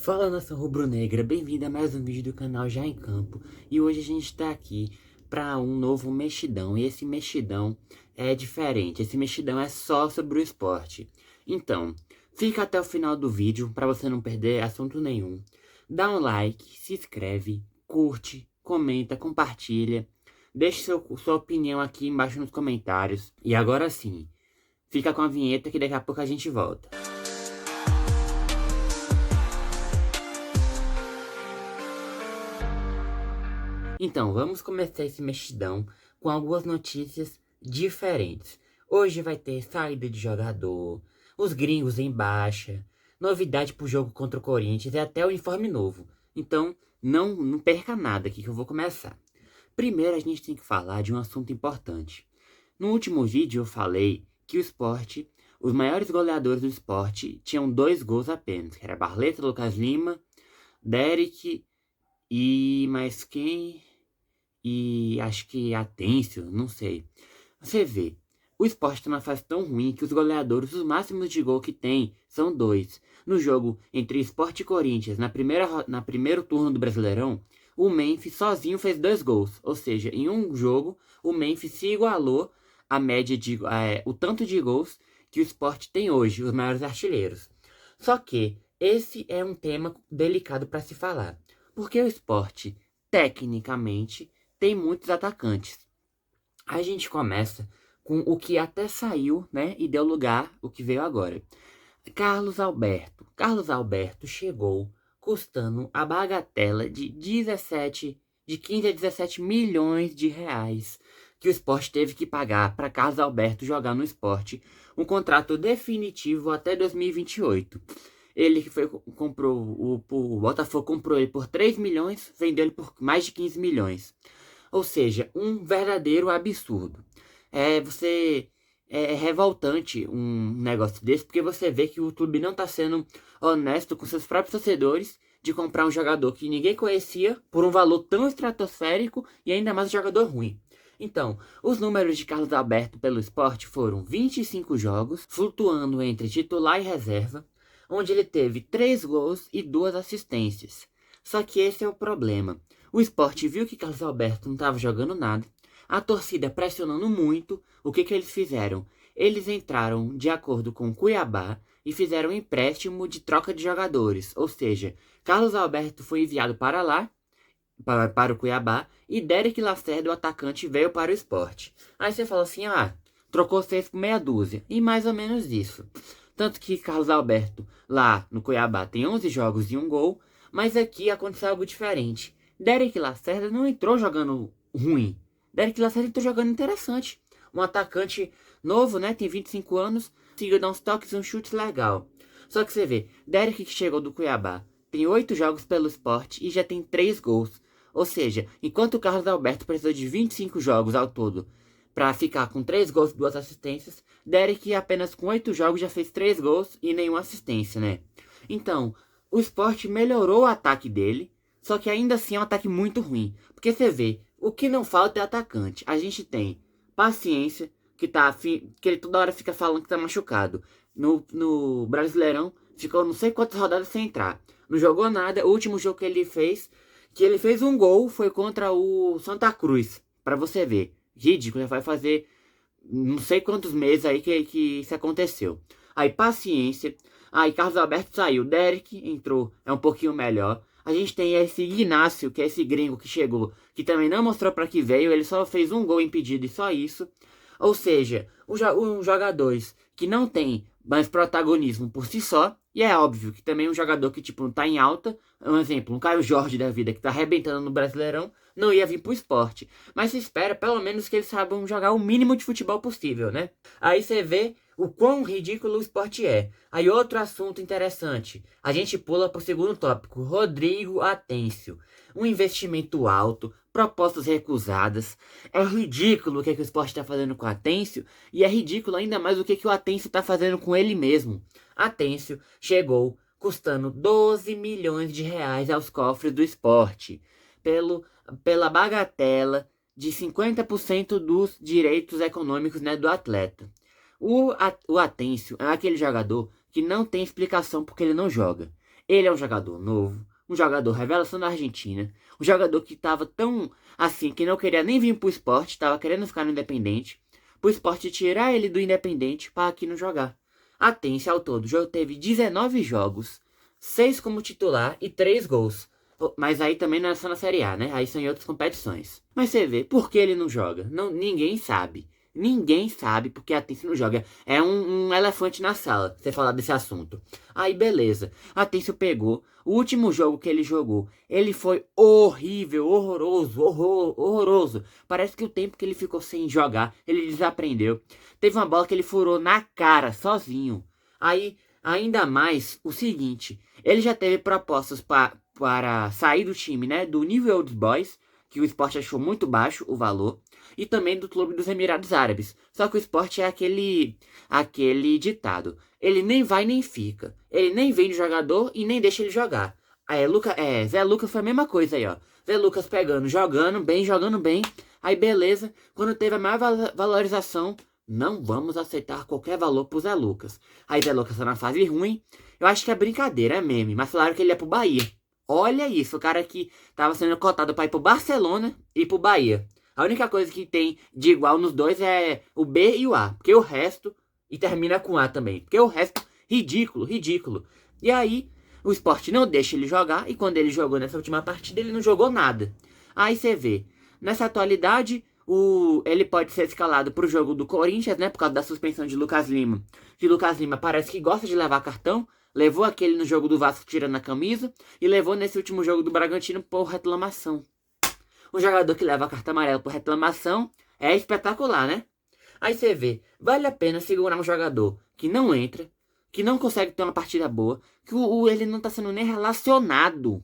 Fala, nação rubro-negra, bem-vindo a mais um vídeo do canal Já em Campo. E hoje a gente está aqui para um novo mexidão, e esse mexidão é diferente, esse mexidão é só sobre o esporte. Então, fica até o final do vídeo para você não perder assunto nenhum. Dá um like, se inscreve, curte, comenta, compartilha, deixe sua opinião aqui embaixo nos comentários. E agora sim, fica com a vinheta que daqui a pouco a gente volta. Então, vamos começar esse mexidão com algumas notícias diferentes. Hoje vai ter saída de jogador, os gringos em baixa, novidade pro jogo contra o Corinthians e até o uniforme novo. Então, não perca nada aqui que eu vou começar. Primeiro, a gente tem que falar de um assunto importante. No último vídeo eu falei que o sport, os maiores goleadores do esporte tinham 2 gols apenas, que era Barleta, Lucas Lima, Derek e mais quem? E acho que Atêncio, não sei. Você vê, o Sport está numa fase tão ruim que os goleadores, os máximos de gol que tem, são 2. No jogo entre Sport e Corinthians, na primeiro turno do Brasileirão, o Memphis sozinho fez 2 gols. Ou seja, em um jogo, o Memphis se igualou à média o tanto de gols que o Sport tem hoje, os maiores artilheiros. Só que esse é um tema delicado para se falar. Porque o Sport, tecnicamente, tem muitos atacantes. A gente começa com o que até saiu, né, e deu lugar o que veio agora. Carlos Alberto. Carlos Alberto chegou custando a bagatela de 15 a 17 milhões de reais que o Sport teve que pagar para Carlos Alberto jogar no Sport, um contrato definitivo até 2028. Ele que comprou, o Botafogo comprou ele por 3 milhões, vendeu ele por mais de 15 milhões. Ou seja, um verdadeiro absurdo. É revoltante um negócio desse, porque você vê que o clube não está sendo honesto com seus próprios torcedores de comprar um jogador que ninguém conhecia por um valor tão estratosférico e ainda mais um jogador ruim. Então, os números de Carlos Alberto pelo Sport foram 25 jogos, flutuando entre titular e reserva, onde ele teve 3 gols e 2 assistências. Só que esse é o problema. O Sport viu que Carlos Alberto não estava jogando nada, a torcida pressionando muito. O que eles fizeram? Eles entraram de acordo com o Cuiabá e fizeram um empréstimo de troca de jogadores. Ou seja, Carlos Alberto foi enviado para lá, para o Cuiabá, e Derek Lacerda, o atacante, veio para o Sport. Aí você fala assim, trocou 6 por meia dúzia. E mais ou menos isso. Tanto que Carlos Alberto, lá no Cuiabá, tem 11 jogos e 1 gol, mas aqui aconteceu algo diferente. Derek Lacerda não entrou jogando ruim. Derek Lacerda entrou jogando interessante. Um atacante novo, né? Tem 25 anos. Conseguiu dar uns toques e um chute legal. Só que você vê, Derek que chegou do Cuiabá, tem 8 jogos pelo Sport e já tem 3 gols. Ou seja, enquanto o Carlos Alberto precisou de 25 jogos ao todo para ficar com 3 gols e 2 assistências, Derek apenas com 8 jogos já fez 3 gols e nenhuma assistência, né? Então, o Sport melhorou o ataque dele, só que ainda assim é um ataque muito ruim. Porque você vê, o que não falta é atacante. A gente tem Paciência, que ele toda hora fica falando que tá machucado. No Brasileirão, ficou não sei quantas rodadas sem entrar. Não jogou nada. O último jogo que ele fez um gol, foi contra o Santa Cruz. Pra você ver. Ridículo, vai fazer não sei quantos meses aí que isso aconteceu. Aí Paciência. Aí Carlos Alberto saiu. Derek entrou, é um pouquinho melhor. A gente tem esse Ignacio, que é esse gringo que chegou, que também não mostrou para que veio, ele só fez 1 gol impedido e só isso. Ou seja, os jogadores que não tem mais protagonismo por si só, e é óbvio que também um jogador que tipo não tá em alta, um exemplo, um Caio Jorge da vida que tá arrebentando no Brasileirão, não ia vir pro esporte. Mas se espera pelo menos que eles saibam jogar o mínimo de futebol possível, né? Aí você vê o quão ridículo o esporte é. Aí outro assunto interessante. A gente pula para o segundo tópico. Rodrigo Atêncio. Um investimento alto, propostas recusadas. É ridículo o que o esporte está fazendo com o Atêncio. E é ridículo ainda mais o que o Atêncio está fazendo com ele mesmo. Atêncio chegou custando 12 milhões de reais aos cofres do esporte. Pela bagatela de 50% dos direitos econômicos, né, do atleta. O Atêncio é aquele jogador que não tem explicação porque ele não joga. Ele é um jogador novo, um jogador revelação da Argentina, um jogador que tava tão assim, que não queria nem vir pro Sport, tava querendo ficar no Independente, pro Sport tirar ele do Independente para aqui não jogar. Atenção ao todo, o jogo teve 19 jogos, 6 como titular e 3 gols. Mas aí também não é só na Série A, né? Aí são em outras competições. Mas você vê, por que ele não joga? Não, ninguém sabe. Ninguém sabe porque a Atencio não joga. É um elefante na sala, você falar desse assunto. Aí beleza, a Atencio pegou. O último jogo que ele jogou, ele foi horrível, horroroso. Parece que o tempo que ele ficou sem jogar, ele desaprendeu. Teve uma bola que ele furou na cara, sozinho. Aí, ainda mais, o seguinte, ele já teve propostas para sair do time, né? Do New Old Boys, que o Sport achou muito baixo o valor, e também do Clube dos Emirados Árabes. Só que o Sport é aquele ditado. Ele nem vai nem fica. Ele nem vende o jogador e nem deixa ele jogar. Aí Zé Lucas foi a mesma coisa aí, ó. Zé Lucas pegando, jogando bem. Aí beleza, quando teve a maior valorização, não vamos aceitar qualquer valor pro Zé Lucas. Aí Zé Lucas tá na fase ruim. Eu acho que é brincadeira, é meme, mas falaram que ele ia pro Bahia. Olha isso, o cara que tava sendo cotado pra ir pro Barcelona e pro Bahia. A única coisa que tem de igual nos dois é o B e o A. Porque o resto... E termina com A também. Porque o resto, ridículo. E aí, o Sport não deixa ele jogar. E quando ele jogou nessa última partida, ele não jogou nada. Aí você vê. Nessa atualidade, ele pode ser escalado pro jogo do Corinthians, né? Por causa da suspensão de Lucas Lima. Que Lucas Lima parece que gosta de levar cartão. Levou aquele no jogo do Vasco tirando a camisa. E levou nesse último jogo do Bragantino por reclamação. Um jogador que leva cartão amarelo por reclamação é espetacular, né? Aí você vê, vale a pena segurar um jogador que não entra, que não consegue ter uma partida boa, que ele não tá sendo nem relacionado.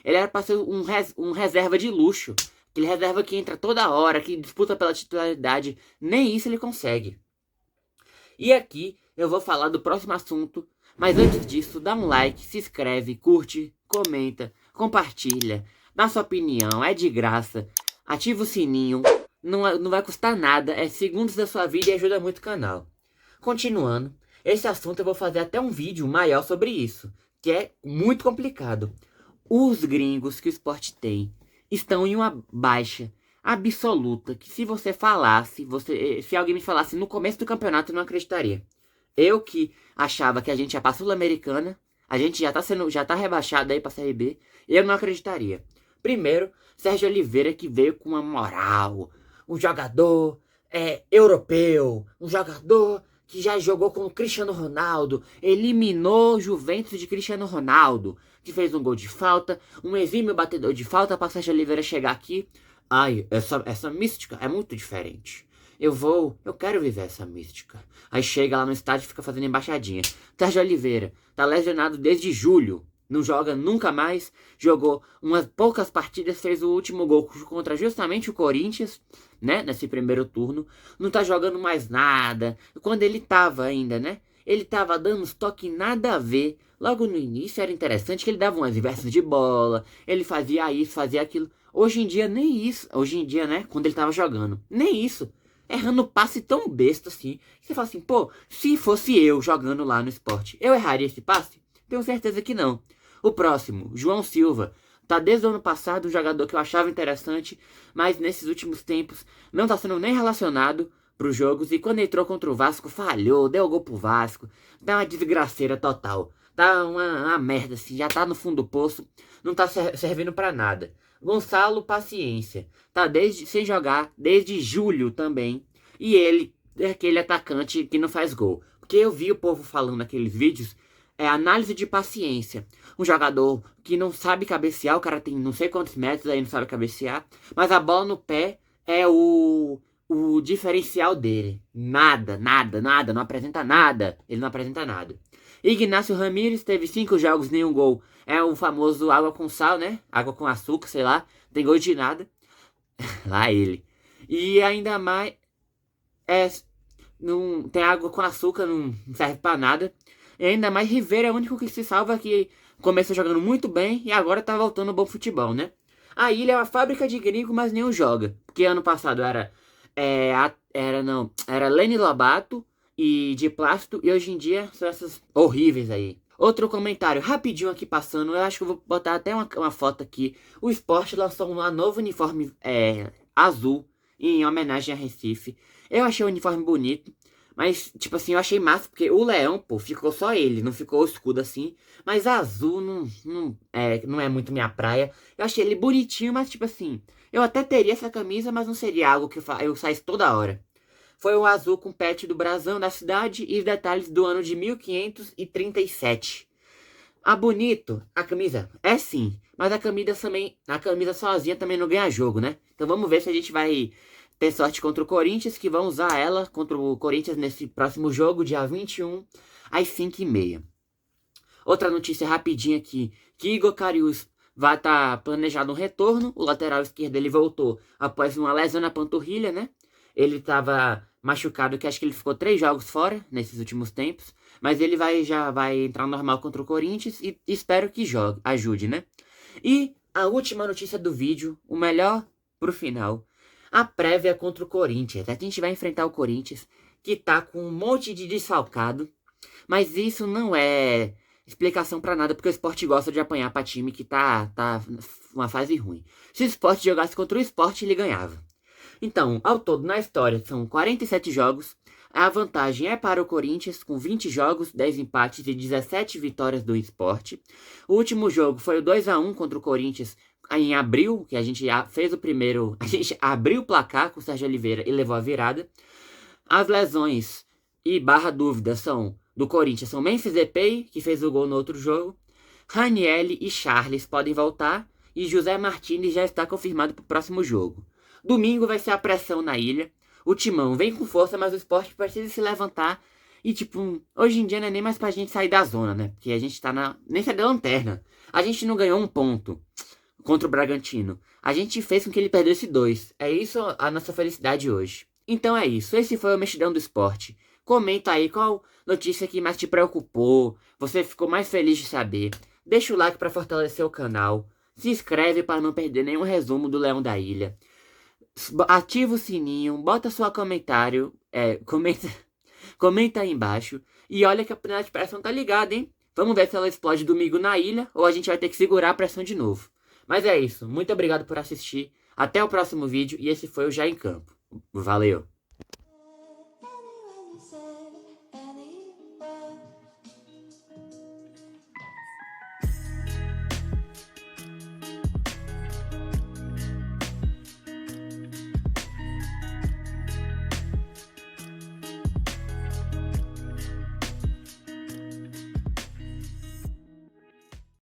Ele era pra ser um reserva de luxo. Aquele reserva que entra toda hora, que disputa pela titularidade. Nem isso ele consegue. E aqui eu vou falar do próximo assunto. Mas antes disso, dá um like, se inscreve, curte, comenta, compartilha. Dá sua opinião, é de graça. Ativa o sininho. Não vai custar nada, é segundos da sua vida e ajuda muito o canal. Continuando, esse assunto eu vou fazer até um vídeo maior sobre isso, que é muito complicado. Os gringos que o Sport tem estão em uma baixa absoluta, que se você falasse, se alguém me falasse no começo do campeonato, eu não acreditaria. Eu que achava que a gente ia pra Sul-Americana, a gente já tá rebaixado aí pra Série B, eu não acreditaria. Primeiro, Sérgio Oliveira, que veio com uma moral, um jogador europeu, um jogador que já jogou com o Cristiano Ronaldo, eliminou Juventus de Cristiano Ronaldo, que fez um gol de falta, um exímio batedor de falta para Sérgio Oliveira chegar aqui. Ai, essa mística é muito diferente. Eu quero viver essa mística. Aí chega lá no estádio e fica fazendo embaixadinha. Sérgio Oliveira tá lesionado desde julho. Não joga nunca mais, jogou umas poucas partidas, fez o último gol contra justamente o Corinthians, né, nesse primeiro turno. Não tá jogando mais nada. Quando ele tava ainda, né, ele tava dando uns toques nada a ver. Logo no início era interessante que ele dava umas inversas de bola, ele fazia isso, fazia aquilo. Hoje em dia nem isso, hoje em dia, né, quando ele tava jogando, nem isso. Errando passe tão besta assim, você fala assim, pô, se fosse eu jogando lá no Sport, eu erraria esse passe? Tenho certeza que não. O próximo, João Silva, tá desde o ano passado um jogador que eu achava interessante, mas nesses últimos tempos não tá sendo nem relacionado pros jogos, e quando entrou contra o Vasco falhou, deu gol pro Vasco, tá uma desgraceira total, tá uma merda assim, já tá no fundo do poço, não tá servindo pra nada. Gonçalo, paciência, tá sem jogar desde julho também, e ele é aquele atacante que não faz gol, porque eu vi o povo falando naqueles vídeos, análise de paciência. Um jogador que não sabe cabecear, o cara tem não sei quantos metros aí, não sabe cabecear, mas a bola no pé é o diferencial dele. Nada, não apresenta nada. Ele não apresenta nada. Ignacio Ramírez teve 5 jogos, nenhum gol. É o famoso água com sal, né? Água com açúcar, sei lá. Tem gol de nada. Lá ele. E ainda mais... não tem água com açúcar, não serve pra nada. E ainda mais Rivera é o único que se salva, que começou jogando muito bem e agora tá voltando ao bom futebol, né? A Ilha é uma fábrica de gringo, mas nenhum joga. Porque ano passado era Leni Lobato e de Plácido, e hoje em dia são essas horríveis aí. Outro comentário, rapidinho aqui passando, eu acho que eu vou botar até uma foto aqui. O Sport lançou um novo uniforme azul em homenagem a Recife. Eu achei o uniforme bonito, mas, tipo assim, eu achei massa, porque o leão, pô, ficou só ele, não ficou o escudo assim. Mas azul não é muito minha praia. Eu achei ele bonitinho, mas, tipo assim, eu até teria essa camisa, mas não seria algo que eu saísse toda hora. Foi o azul com pet do brasão da cidade e os detalhes do ano de 1537. Ah, bonito. A camisa é sim, mas a camisa sozinha também não ganha jogo, né? Então vamos ver se a gente vai ter sorte contra o Corinthians, que vão usar ela contra o Corinthians nesse próximo jogo, dia 21, às 5h30. Outra notícia rapidinha aqui, que Igor Carius vai estar planejado um retorno. O lateral esquerdo ele voltou após uma lesão na panturrilha, né? Ele estava machucado, que acho que ele ficou 3 jogos fora nesses últimos tempos. Mas ele já vai entrar normal contra o Corinthians e espero que ajude, né? E a última notícia do vídeo, o melhor pro final. A prévia contra o Corinthians. A gente vai enfrentar o Corinthians, que tá com um monte de desfalcado. Mas isso não é explicação pra nada, porque o Sport gosta de apanhar pra time que tá numa fase ruim. Se o Sport jogasse contra o Sport, ele ganhava. Então, ao todo, na história, são 47 jogos. A vantagem é para o Corinthians, com 20 jogos, 10 empates e 17 vitórias do Sport. O último jogo foi o 2-1 contra o Corinthians em abril, que a gente fez o primeiro... A gente abriu o placar com o Sérgio Oliveira e levou a virada. As lesões e barra dúvida são do Corinthians, são Memphis Depay, que fez o gol no outro jogo. Ranieri e Charles podem voltar. E José Martínez já está confirmado para o próximo jogo. Domingo vai ser a pressão na ilha. O Timão vem com força, mas o Sport precisa se levantar. E, tipo, hoje em dia não é nem mais pra gente sair da zona, né? Porque a gente tá nem sai da lanterna. A gente não ganhou um ponto contra o Bragantino. A gente fez com que ele perdesse 2. É isso a nossa felicidade hoje. Então é isso. Esse foi o Mexidão do Sport. Comenta aí qual notícia que mais te preocupou. Você ficou mais feliz de saber. Deixa o like pra fortalecer o canal. Se inscreve para não perder nenhum resumo do Leão da Ilha. Ativa o sininho, bota seu comentário, comenta aí embaixo. E olha que a panela de pressão tá ligada, hein? Vamos ver se ela explode domingo na ilha ou a gente vai ter que segurar a pressão de novo. Mas é isso, muito obrigado por assistir. Até o próximo vídeo e esse foi o Já em Campo. Valeu!